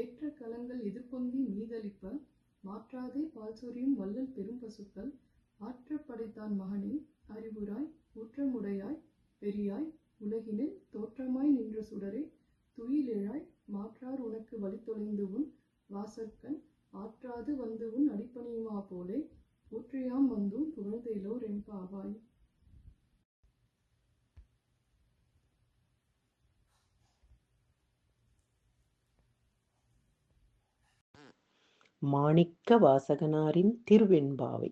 ஏற்ற கலங்கள் எதிர்பொங்கி மீதளிப்ப, மாற்றாதே பால் சொரியும் வள்ளல் பெரும் பசுக்கள், ஆற்றப் படைத்தான் மகனே அறிவுராய் ஊற்றமுடையாய் பெரியாய் உலகினில் தோற்றமாய் நின்ற சுடரே துயிலெழாய், மாற்றார் உனக்கு வழித்தொலைந்து உன் வாசற்கண் ஆற்றாது வந்து உன் அடிபணியுமா போலே, ஊற்றியாம் வந்தும் புகழ்ந்தேலோர் எம்பாவாய். மாணிக்க வாசகனாரின் திருவெண்பாவை.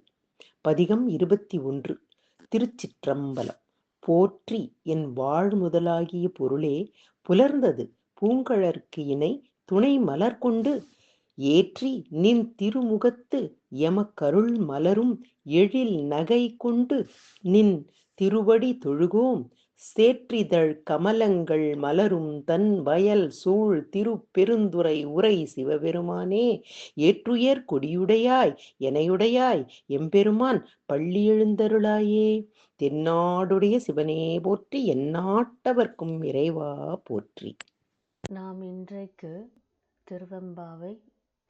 பதிகம் 21. திருச்சிற்றம்பலம். போற்றி என் வாழ் முதலாகிய பொருளே புலர்ந்தது பூங்கழற்கு இணை துணை மலர் கொண்டு, ஏற்றி நின் திருமுகத்து எமக்கருள் மலரும் எழில் நகை கொண்டு, நின் திருவடி தொழுகோம் சேற்றிதழ் கமலங்கள் மலரும் தன் வயல் சூழ் திருப்பெருந்துறை உரை சிவபெருமானே, ஏற்றுயர் கொடியுடையாய் எனையுடையாய் எம்பெருமான் பள்ளி எழுந்தருளாயே. தென்னாடுடைய சிவனே போற்றி, எந்நாட்டவர்க்கும் இறைவா போற்றி. நாம் இன்றைக்கு திருவெம்பாவை,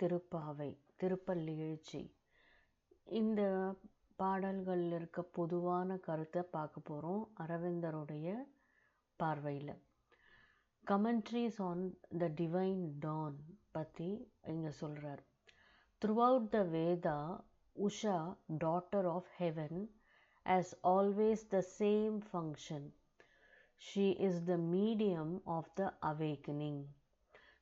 திருப்பாவை, திருப்பள்ளி எழுச்சி இந்த பாடல்களில் இருக்க பொதுவான கருத்தை பார்க்க போகிறோம் அரவிந்தருடைய பார்வையில். Commentaries on the divine dawn பற்றி இங்கே சொல்கிறார். Throughout the Veda, Usha daughter of heaven has always the same function. She is the medium of the awakening,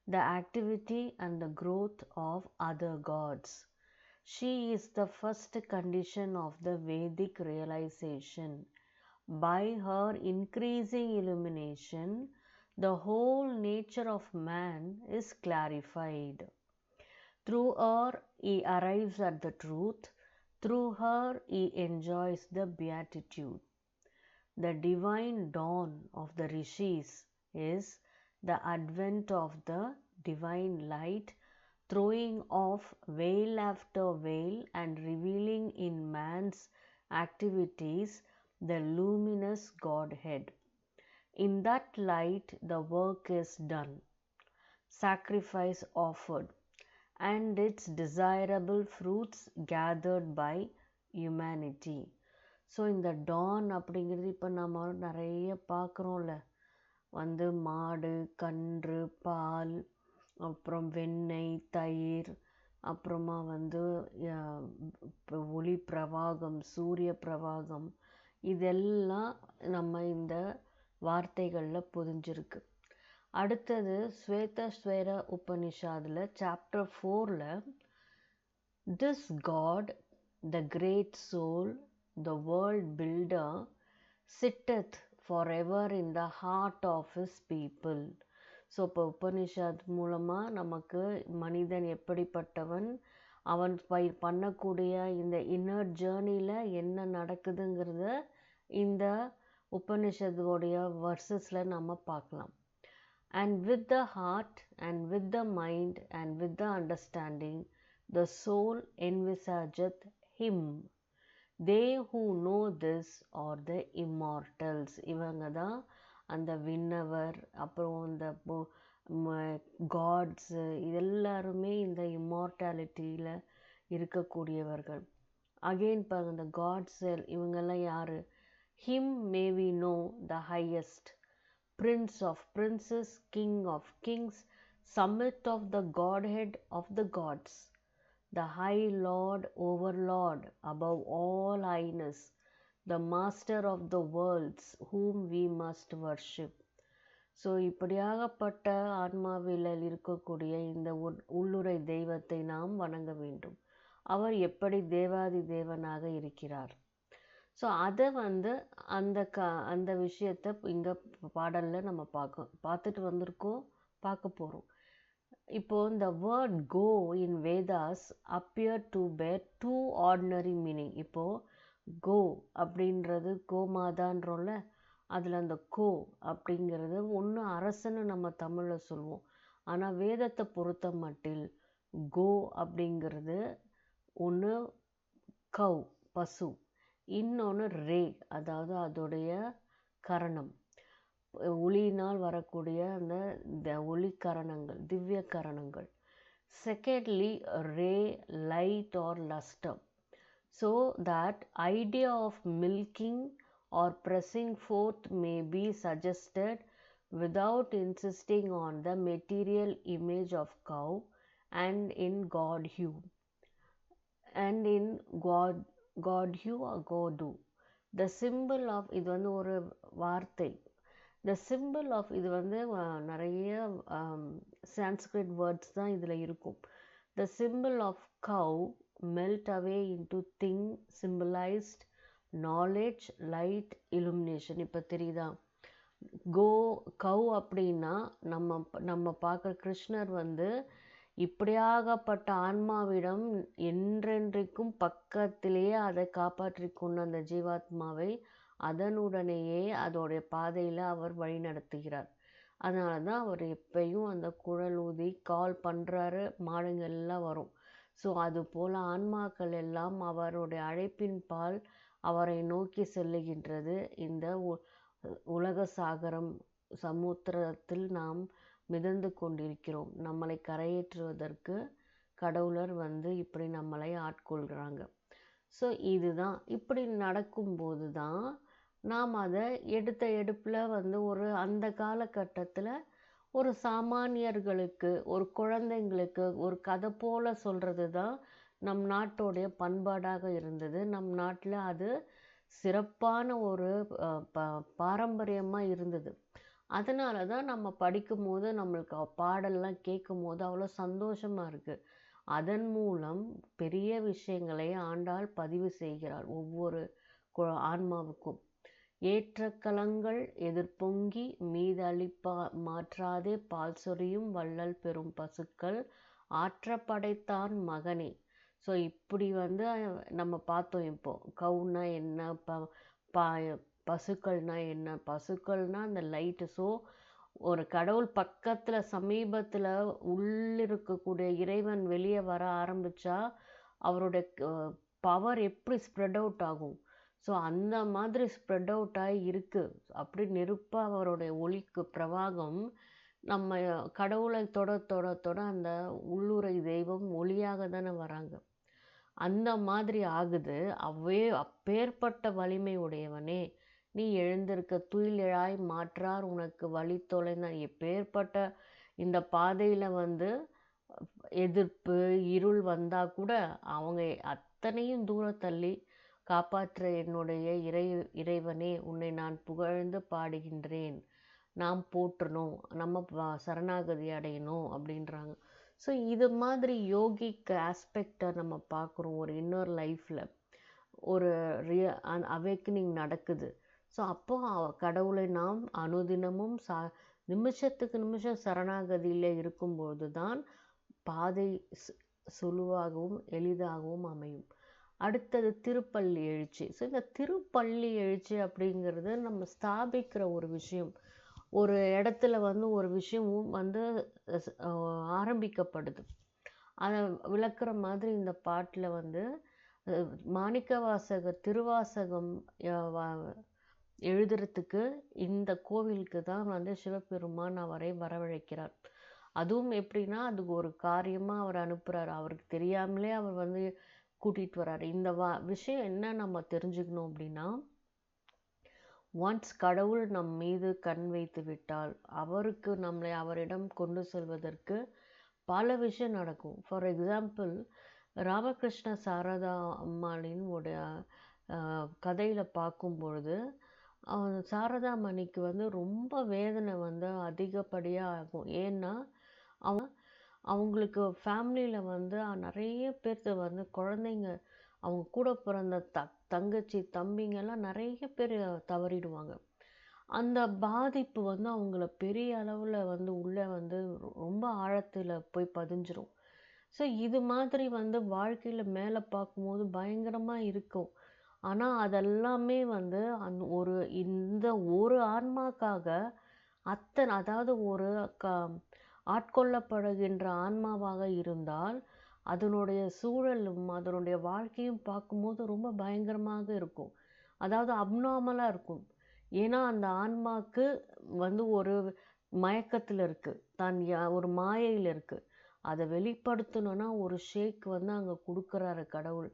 the activity and the growth of other gods. She is the first condition of the Vedic realization. By her increasing illumination, the whole nature of man is clarified. Through her, he arrives at the truth. Through her, he enjoys the beatitude. The divine dawn of the rishis is the advent of the divine light, throwing off veil after veil and revealing in man's activities the luminous Godhead. In that light, the work is done, sacrifice offered, and its desirable fruits gathered by humanity. So இந்த Don அப்படிங்கிறது இப்போ நம்ம நிறைய பார்க்குறோம்ல, மாடு, கன்று, பால், அப்புறம் வெண்ணெய், தயிர், அப்புறமா ஒளி பிரவாகம், சூரிய பிரவாகம், இதெல்லாம் நம்ம இந்த வார்த்தைகளில் புரிஞ்சிருக்கு. அடுத்தது ஸ்வேதஸ்வர உபனிஷாதில் chapter 4ல் this God, the great soul, the world builder, sitteth forever in the heart of his people. So இப்போ உபனிஷத் மூலமாக நமக்கு மனிதன் எப்படிப்பட்டவன், அவன் பண்ணக்கூடிய இந்த இன்னர் ஜேர்னியில் என்ன நடக்குதுங்கிறத இந்த உபனிஷத்துடைய வர்சஸில் நம்ம பார்க்கலாம். And with the heart and with the mind and with the understanding, the soul envisageth him. They who know this are the immortals. இவங்க தான் அந்த விண்ணவர், அப்புறம் இந்த காட்ஸ், எல்லாருமே இந்த இம்மார்டாலிட்டியில் இருக்கக்கூடியவர்கள். அகெயின் பாருங்க, இந்த காட்ஸ் இவங்கெல்லாம் யாரு? Him may we know the highest, Prince of princes, King of kings, summit of the Godhead of the gods, the High Lord, Overlord, above all highness, the Master of the worlds, whom we must worship. So இப்படியாகப்பட்ட ஆன்மாவில் இருக்கக்கூடிய இந்த உள்ளுரை தெய்வத்தை நாம் வணங்க வேண்டும். அவர் எப்படி தேவாதி தேவனாக இருக்கிறார். ஸோ அதை அந்த விஷயத்தை இங்கே பாடலில் நம்ம பார்த்துட்டு வந்திருக்கோம், பார்க்க போகிறோம். இப்போது இந்த word go in Vedas appear to bear two ordinary meaning. இப்போது கோ அப்படின்றது கோமாதான்றோம்ல, அதில் அந்த கோ அப்படிங்கிறது ஒன்று அரசன்னு நம்ம தமிழில் சொல்லுவோம். ஆனால் வேதத்தை பொறுத்த மட்டில் கோ அப்படிங்கிறது ஒன்று கவ் பசு, இன்னொன்று ரே, அதாவது அதோடைய கரணம், ஒளியினால் வரக்கூடிய அந்த ஒளி கரணங்கள், திவ்ய கரணங்கள். Secondly, ray, light or luster. So that idea of milking or pressing forth may be suggested without insisting on the material image of cow and in God hue or godu. The symbol of இது வந்து ஒரு வார்த்தை. The symbol of இது வந்து நிறைய Sanskrit words தான் இதில் இருக்கும். The symbol of cow melt away into thing symbolized knowledge, light, illumination. இப்போ தெரியுதா? கவ் அப்படின்னா நம்ம பார்க்குற கிருஷ்ணர் வந்து இப்படியாகப்பட்ட ஆன்மாவிடம் என்றென்றைக்கும் பக்கத்திலேயே அதை காப்பாற்றி கொண்ட அந்த ஜீவாத்மாவை அதனுடனேயே அதோடைய பாதையில் அவர் வழி நடத்துகிறார். அதனால தான் அவர் எப்பயும் அந்த குழல் ஊதி கால் பண்ணுறாரு, மாடுங்கள்லாம் வரும். ஸோ அது போல் ஆன்மாக்கள் எல்லாம் அவருடைய அழைப்பின் பால் அவரை நோக்கி செல்லுகின்றது. இந்த உலக சாகரம் சமுத்திரத்தில் நாம் மிதந்து கொண்டிருக்கிறோம். நம்மளை கரையேற்றுவதற்கு கடவுளர் வந்து இப்படி நம்மளை ஆட்கொள்கிறாங்க. ஸோ இதுதான் இப்படி நடக்கும்போது தான் நாம் அதை எடுப்பில் வந்து ஒரு அந்த காலகட்டத்தில் ஒரு சாமானியர்களுக்கு, ஒரு குழந்தைங்களுக்கு ஒரு கதை போல் சொல்கிறது தான் நம் நாட்டோடைய பண்பாடாக இருந்தது. நம் நாட்டில் அது சிறப்பான ஒரு பாரம்பரியமாக இருந்தது. அதனால தான் நம்ம படிக்கும்போது நம்மளுக்கு பாடல்லாம் கேட்கும்போது அவ்வளோ சந்தோஷமாக இருக்குது. அதன் மூலம் பெரிய விஷயங்களை ஆண்டாள் பதிவு செய்கிறாள் ஒவ்வொரு ஆன்மாவுக்கும். ஏற்ற கலங்கள் எதிர்பொங்கி மீதளிப்பா மாற்றாதே பால் சொரியும் வள்ளல் பெரும் பசுக்கள் ஆற்ற படைத்தான் மகனே. ஸோ இப்படி வந்து நம்ம பார்த்தோம். இப்போ கவுனா என்ன, பசுக்கள்னா என்ன? பசுக்கள்னா அந்த லைட்டு. ஸோ ஒரு கடவுள் பக்கத்தில் சமீபத்தில் உள்ளிருக்கக்கூடிய இறைவன் வெளியே வர ஆரம்பித்தா அவருடைய பவர் எப்படி ஸ்ப்ரெட் அவுட் ஆகும்? ஸோ அந்த மாதிரி ஸ்ப்ரெட் அவுட் ஆகி இருக்குது. அப்படி நெருப்பாக அவருடைய ஒளிக்கு பிரவாகம் நம்ம கடவுளை தொட அந்த உள்ளுரை தெய்வம் ஒளியாக தானே வராங்க. அந்த மாதிரி ஆகுது. அப்பேற்பட்ட வலிமை உடையவனே, நீ எழுந்திருக்க துயிலெழாய் மாற்றார் உனக்கு வழி தொலைந்தான். எப்பேற்பட்ட இந்த பாதையில் வந்து எதிர்ப்பு இருள் வந்தால் கூட அவங்க அத்தனையும் தள்ளி காப்பாற்ற என்னுடைய இறைவனே உன்னை நான் புகழ்ந்து பாடுகின்றேன், நாம் போற்றணும், நம்ம சரணாகதி அடையணும் அப்படின்றாங்க. ஸோ இது மாதிரி யோகிக் ஆஸ்பெக்டை நம்ம பார்க்குறோம். ஒரு இன்னொரு லைஃப்பில் ஒரு அவேக்கனிங் நடக்குது. ஸோ அப்போ கடவுளை நாம் அனுதினமும் நிமிஷத்துக்கு நிமிஷம் சரணாகதியில் இருக்கும்போது தான் பாதை சுலுவாகவும் எளிதாகவும் அமையும். அடுத்தது திருப்பள்ளி எழுச்சி. ஸோ இந்த திருப்பள்ளி எழுச்சி அப்படிங்கிறது நம்ம ஸ்தாபிக்கிற ஒரு விஷயம். ஒரு இடத்துல வந்து ஒரு விஷயம் வந்து ஆரம்பிக்கப்படுது. அதை விளக்குற மாதிரி இந்த பாட்டில் வந்து மாணிக்கவாசகர் திருவாசகம் எழுதுறதுக்கு இந்த கோவிலுக்கு தான் வந்து சிவபெருமான் அவரை வரவழைக்கிறார். அதுவும் எப்படின்னா அதுக்கு ஒரு காரியமாக அவர் அனுப்புகிறார். அவருக்கு தெரியாமலே அவர் வந்து கூட்டிகிட்டு வர்றாரு. இந்த விஷயம் என்ன நம்ம தெரிஞ்சுக்கணும் அப்படின்னா, ஒன்ஸ் கடவுள் நம் மீது கண் வைத்து விட்டால் அவருக்கு நம்மளை அவரிடம் கொண்டு செல்வதற்கு பல விஷயம் நடக்கும். ஃபார் எக்ஸாம்பிள், ராமகிருஷ்ண சாரதா அம்மாளின் உடைய கதையில் பார்க்கும்பொழுது சாரதா மணிக்கு வந்து ரொம்ப வேதனை வந்து அதிகப்படியாக ஆகும். ஏன்னா அவங்களுக்கு ஃபேமிலியில் வந்து நிறைய பேர்த்து வந்து குழந்தைங்க, அவங்க கூட பிறந்த தங்கச்சி தம்பிங்கெல்லாம் நிறைய பேர் தவறிடுவாங்க. அந்த பாதிப்பு வந்து அவங்கள பெரிய அளவில் வந்து உள்ளே வந்து ரொம்ப ஆழத்தில் போய் பதிஞ்சிரும். ஸோ இது மாதிரி வந்து வாழ்க்கையில் மேலே பார்க்கும்போது பயங்கரமாக இருக்கும். ஆனால் அதெல்லாமே வந்து இந்த ஒரு ஆன்மாக்காக அதாவது ஒரு ஆட்கொள்ளப்படுகின்ற ஆன்மாவாக இருந்தால் அதனுடைய சூழலும் அதனுடைய வாழ்க்கையும் பார்க்கும்போது ரொம்ப பயங்கரமாக இருக்கும். அதாவது அப்நார்மலாக இருக்கும். ஏன்னா அந்த ஆன்மாவுக்கு வந்து ஒரு மயக்கத்தில் இருக்குது, தான் ஒரு மாயையில் இருக்குது. அதை வெளிப்படுத்தணும்னா ஒரு ஷேக் வந்து அங்கே கொடுக்குறாரு கடவுள்.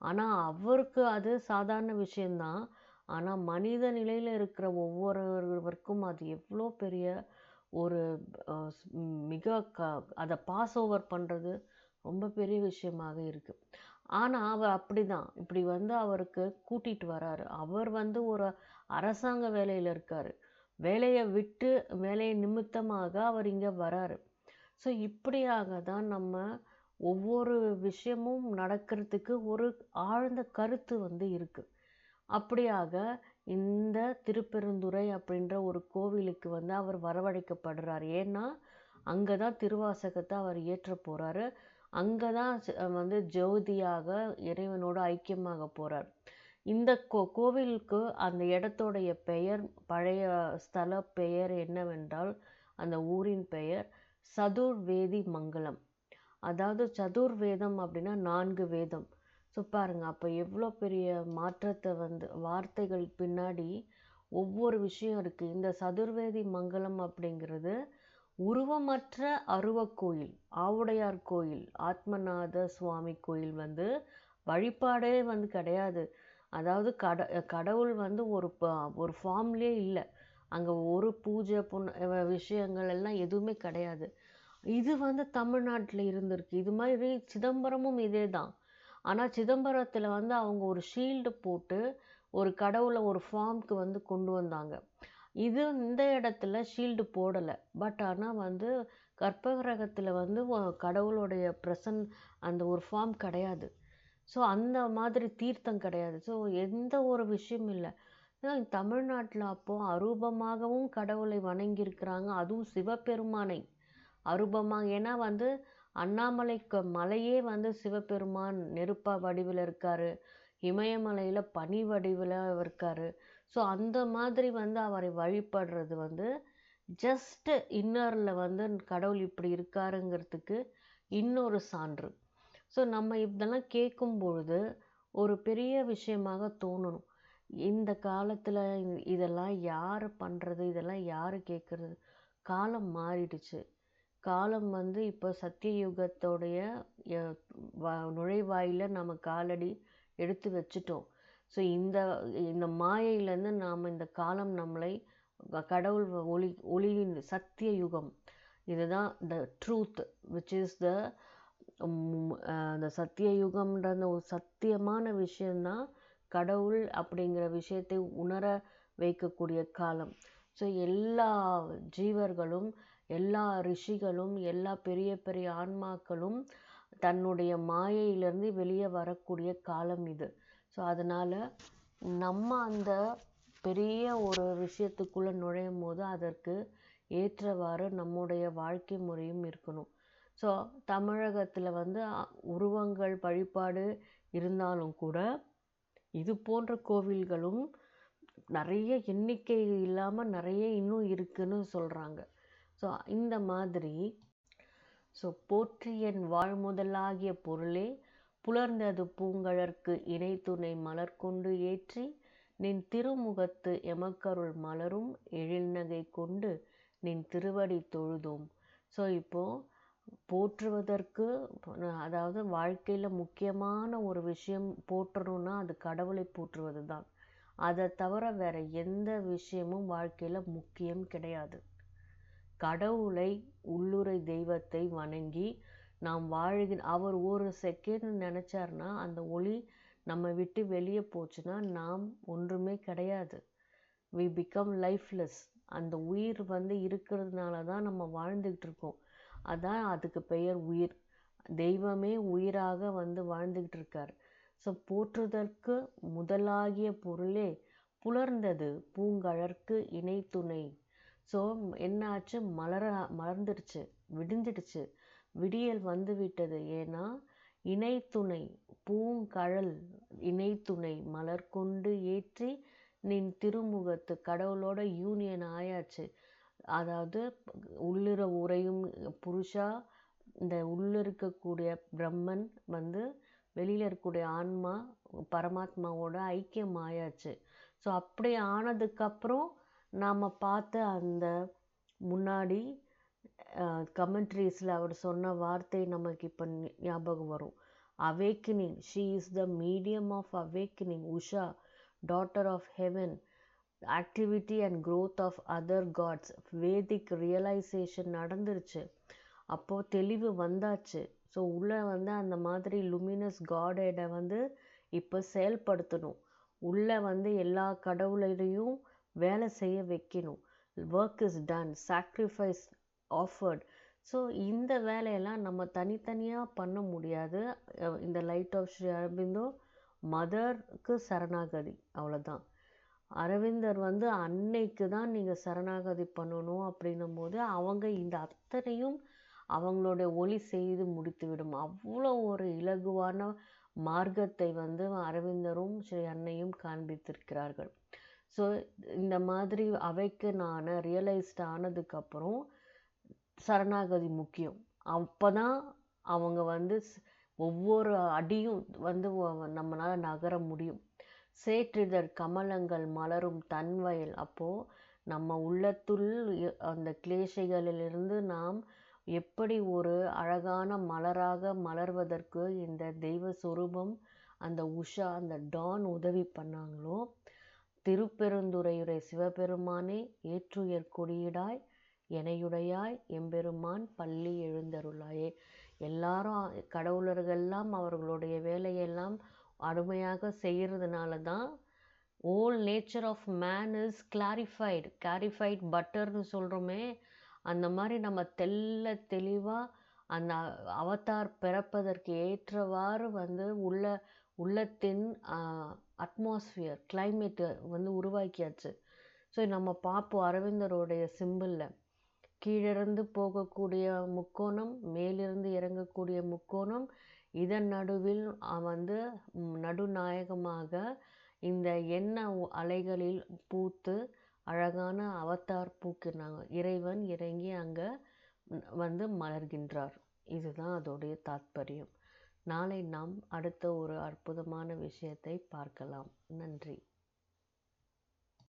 ஆனால் அவருக்கு அது சாதாரண விஷயந்தான். ஆனால் மனித நிலையில் இருக்கிற ஒவ்வொருவருக்கும் அது எவ்வளோ பெரிய ஒரு மிக அதை பாஸ் ஓவர் பண்ணுறது ரொம்ப பெரிய விஷயமாக இருக்குது. ஆனால் அவர் அப்படிதான் இப்படி வந்து அவருக்கு கூட்டிகிட்டு வராரு. அவர் வந்து ஒரு அரசாங்க வேலையில் இருக்கார். வேலையை விட்டு வேலையை நிமித்தமாக அவர் இங்கே வராரு. ஸோ இப்படியாக தான் நம்ம ஒவ்வொரு விஷயமும் நடக்கிறதுக்கு ஒரு ஆழ்ந்த கருத்து வந்து இருக்குது. அப்படியாக இந்த திருப்பெருந்துறை அப்படின்ற ஒரு கோவிலுக்கு வந்து அவர் வரவழைக்கப்படுறார். ஏன்னா அங்கே தான் திருவாசகத்தை அவர் ஏற்ற போகிறாரு. அங்கே தான் வந்து ஜோதியாக இறைவனோடு ஐக்கியமாக போகிறார். இந்த கோவிலுக்கு அந்த இடத்தோடைய பெயர், பழைய ஸ்தல பெயர் என்னவென்றால் அந்த ஊரின் பெயர் சதுர்வேதி மங்கலம். அதாவது சதுர்வேதம் அப்படின்னா 4 வேதம். ஸோ பாருங்க, அப்போ எவ்வளோ பெரிய மாற்றத்தை வந்து வார்த்தைகள் பின்னாடி ஒவ்வொரு விஷயம் இருக்குது. இந்த சதுர்வேதி மங்கலம் அப்படிங்கிறது உருவமற்ற அருவக்கோயில், ஆவுடையார் கோயில், ஆத்மநாத சுவாமி கோயில் வந்து வழிபாடே வந்து கிடையாது. அதாவது கடவுள் வந்து ஒரு ஃபார்ம்லேயே இல்லை. அங்கே ஒரு பூஜை விஷயங்கள் எல்லாம் எதுவுமே கிடையாது. இது வந்து தமிழ்நாட்டில் இருந்திருக்கு. இது மாதிரி சிதம்பரமும் இதே தான். ஆனால் சிதம்பரத்தில் வந்து அவங்க ஒரு ஷீல்டு போட்டு ஒரு கடவுளை ஒரு ஃபார்முக்கு வந்து கொண்டு வந்தாங்க. இந்த இடத்துல ஷீல்டு போடலை. பட் ஆனால் வந்து கற்பகிரகத்தில் வந்து கடவுளுடைய அந்த ஒரு ஃபார்ம் கிடையாது. ஸோ அந்த மாதிரி தீர்த்தம் கிடையாது. ஸோ எந்த ஒரு விஷயம் இல்லை. தமிழ்நாட்டில் அப்போது அரூபமாகவும் கடவுளை வணங்கியிருக்கிறாங்க. அதுவும் சிவபெருமானை அரூபமாக. ஏன்னா வந்து அண்ணாமலைக்கு மலையே வந்து சிவபெருமான் நெருப்பா வடிவில் இருக்கார். இமயமலையில் பனி வடிவில் இருக்கார். ஸோ அந்த மாதிரி வந்து அவரை வழிபடுறது வந்து ஜஸ்ட் இன்னரில் வந்து கடவுள் இப்படி இருக்காருங்கிறதுக்கு இன்னொரு சான்று. ஸோ நம்ம இதெல்லாம் கேட்கும் பொழுது ஒரு பெரிய விஷயமாக தோணணும். இந்த காலத்தில் இதெல்லாம் யார் பண்ணுறது, இதெல்லாம் யார் கேட்குறது? காலம் மாறிடுச்சு. காலம் வந்து இப்போ சத்தியயுகத்தோடைய நுழைவாயில் நம்ம காலடி எடுத்து வச்சிட்டோம். ஸோ இந்த மாயையிலேருந்து நாம் இந்த காலம் நம்மளை கடவுள் ஒளியின் சத்திய யுகம், இதுதான் த ட்ரூத் விச் இஸ் அந்த சத்திய யுகம்ன்ற ஒரு சத்தியமான விஷயந்தான் கடவுள் அப்படிங்கிற விஷயத்தை உணர வைக்கக்கூடிய காலம். ஸோ எல்லா ஜீவர்களும், எல்லா ரிஷிகளும், எல்லா பெரிய பெரிய ஆன்மாக்களும் தன்னுடைய மாயையிலேருந்து வெளியே வரக்கூடிய காலம் இது. ஸோ அதனால் நம்ம அந்த பெரிய ஒரு விஷயத்துக்குள்ளே நுழையும் போது அதற்கு ஏற்றவாறு நம்முடைய வாழ்க்கை முறையும் இருக்கணும். ஸோ தமிழகத்தில் வந்து உருவங்கள் வழிபாடு இருந்தாலும் கூட இது போன்ற கோவில்களும் நிறைய எண்ணிக்கை இல்லாமல் நிறைய இன்னும் இருக்குன்னு சொல்கிறாங்க. ஸோ இந்த மாதிரி போற்றி என் வாழ்முதலாகிய பொருளே புலர்ந்தது பூங்கழற்கு இணை துணை மலர்கொண்டு ஏற்றி நின் திருமுகத்து எமக்கருள் மலரும் எழில்நகை கொண்டு நின் திருவடி தொழுதோம். ஸோ இப்போது போற்றுவதற்கு, அதாவது வாழ்க்கையில் முக்கியமான ஒரு விஷயம் போற்றணும்னா அது கடவுளை போற்றுவது தான். அதை தவிர வேறு எந்த விஷயமும் வாழ்க்கையில் முக்கியம் கிடையாது. கடவுளை, உள்ளுரை தெய்வத்தை வணங்கி நாம் அவர் ஒரு செகண்ட் நினச்சார்னா அந்த ஒளி நம்ம விட்டு வெளியே போச்சுன்னா நாம் ஒன்றுமே கிடையாது. We become lifeless. அந்த உயிர் வந்து இருக்கிறதுனால தான் நம்ம வாழ்ந்துக்கிட்டு இருக்கோம். அதான் அதுக்கு பெயர் உயிர். தெய்வமே உயிராக வந்து வாழ்ந்துக்கிட்டு இருக்கார். ஸோ போற்றுதற்கு முதலாகிய பொருளே புலர்ந்தது பூங்கழற்கு இணை துணை. ஸோ என்னாச்சு? மலர்ந்துடுச்சு, விடிஞ்சிடுச்சு, விடியல் வந்து விட்டது. ஏன்னா இணை துணை பூங்கழல் இணை துணை மலர் கொண்டு ஏற்றி நின் திருமுகத்து கடவுளோட யூனியன் ஆயாச்சு. அதாவது உள்ளிர உரையும் புருஷா, இந்த உள்ளிருக்கக்கூடிய பிரம்மன் வந்து வெளியில் இருக்கக்கூடிய ஆன்மா பரமாத்மாவோட ஐக்கியம் ஆயாச்சு. ஸோ அப்படி ஆனதுக்கப்புறம் நாம் பார்த்த அந்த முன்னாடி கமெண்ட்ரிஸில் அவர் சொன்ன வார்த்தை நமக்கு இப்போ ஞாபகம் வரும். Awakening, she is the medium of awakening, Usha daughter of heaven, activity and growth of other gods. Vedic realisation நடந்துருச்சு, அப்போது தெளிவு வந்தாச்சு. ஸோ உள்ளே வந்து அந்த மாதிரி லுமினஸ் காடை வந்து இப்போ செயல்படுத்தணும். உள்ளே வந்து எல்லா கடவுளையும் வேலை செய்ய வைக்கணும். Work is done, sacrifice offered. So இந்த வேலையெல்லாம் நம்ம தனித்தனியாக பண்ண முடியாது. இந்த லைட் ஆஃப் ஸ்ரீ அரவிந்தோ மதருக்கு சரணாகதி, அவ்வளோதான். அரவிந்தர் வந்து அன்னைக்கு தான் நீங்கள் சரணாகதி பண்ணணும் அப்படின்னும் போது அவங்க இந்த அத்தனையும் அவங்களுடைய ஒளி செய்து முடித்து விடும். அவ்வளோ ஒரு இலகுவான மார்க்கத்தை வந்து அரவிந்தரும் ஸ்ரீ அன்னையும் காண்பித்திருக்கிறார்கள். ஸோ இந்த மாதிரி அவைக்கு நான் ரியலைஸ்ட் ஆனதுக்கப்புறம் சரணாகதி முக்கியம். அப்போ தான் அவங்க வந்து ஒவ்வொரு அடியும் வந்து நம்மளால் நகர முடியும். சேற்றிதழ் கமலங்கள் மலரும் தன்வயல். அப்போது நம்ம உள்ளத்துள் அந்த கிளேசைகளிலிருந்து நாம் எப்படி ஒரு அழகான மலராக மலர்வதற்கு இந்த தெய்வ சொரூபம், அந்த உஷா, அந்த டான் உதவி பண்ணாங்களோ, திருப்பெருந்துறையுரை சிவபெருமானே ஏற்றுயர் கொடியிடாய் எனையுடையாய் எம்பெருமான் பள்ளி எழுந்தருளாயே. எல்லாரும் கடவுளர்கள்லாம் அவர்களுடைய வேலையெல்லாம் அருமையாக செய்கிறதுனால தான் whole nature of man is clarified பட்டர்னு சொல்கிறோமே, அந்த மாதிரி நம்ம தெளிவாக அந்த அவதார் பிறப்பதற்கு ஏற்றவாறு வந்து உள்ளத்தின் அட்மாஸ்பியர் கிளைமேட்டு வந்து உருவாக்கியாச்சு. ஸோ நம்ம பார்ப்போம் அரவிந்தருடைய சிம்பிளில் கீழிருந்து போகக்கூடிய முக்கோணம், மேலிருந்து இறங்கக்கூடிய முக்கோணம், இதன் நடுவில் வந்து நடுநாயகமாக இந்த எண்ணெய் அலைகளில் பூத்து அழகான அவதார் பூக்கினாங்க. இறைவன் இறங்கி அங்கே வந்து மலர்கின்றார். இதுதான் அதோடைய தாத்பரியம். நாளை நாம் அடுத்த ஒரு அற்புதமான விஷயத்தை பார்க்கலாம். நன்றி.